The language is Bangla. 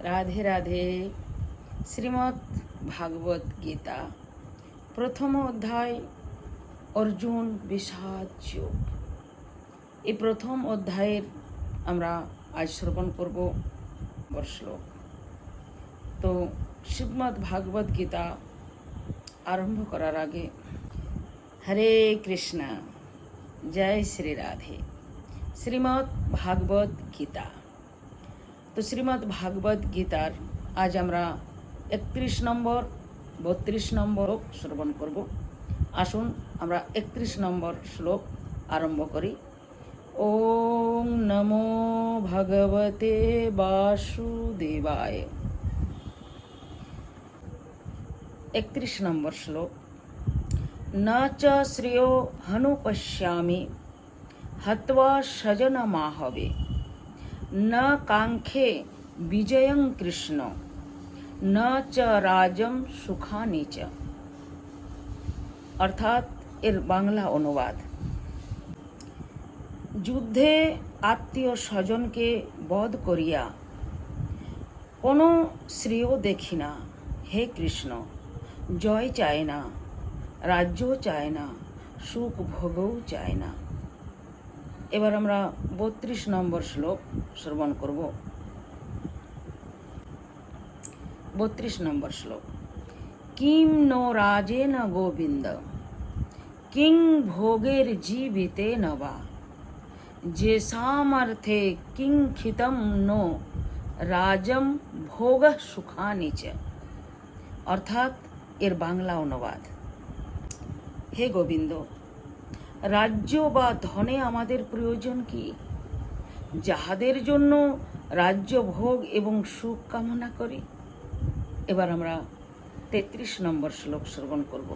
রাধে রাধে। শ্রীমদ্ ভাগবত গীতা প্রথম অধ্যায় অর্জুন বিষাদ যোগ। এই প্রথম অধ্যায়ের আমরা আজ শ্রবণ করব শ্লোক। তো শ্রীমদ্ ভাগবত গীতা আরম্ভ করার আগে হরে কৃষ্ণ, জয় শ্রী রাধে। শ্রীমদ্ ভাগবত গীতা। তো শ্রীমদ্ ভাগবত গীতার আজ আমরা 31 নম্বর 32 নম্বর শ্রবণ করব। আসুন আমরা 31 নম্বর শ্লোক আরম্ভ করি। ওম নমো ভগবতে বাসুদেবায়। 31 নম্বর শ্লোক। ন চ শ্রেয় হনুপশ্যামি হত্বা স্বজনমাহবে ন কাঙ্ক্ষে বিজয়ং কৃষ্ণ ন চ রাজম সুখানি চ। অর্থাৎ এর বাংলা অনুবাদ, যুদ্ধে আত্মীয় স্বজনকে বধ করিয়া কোনো শ্রেয় দেখি না হে কৃষ্ণ। জয় চায় না, রাজ্য চায় না, সুখ ভোগও চায় না। এবার আমরা 32 নম্বর শ্লোক শ্রবণ করব। 32 নম্বর শ্লোক। কিম নো রাজেন গোবিন্দ কিং ভোগের জীবিতে নবা যে সামর্থে কিং খিতম নো রাজম ভোগ সুখানি চ। অর্থাৎ এর বাংলা অনুবাদ, হে গোবিন্দ, রাজ্য বা ধনে আমাদের প্রয়োজন কি, যাহাদের জন্য রাজ্য ভোগ এবং সুখ কামনা করি। এবার আমরা 33 নম্বর শ্লোক শ্রবণ করব।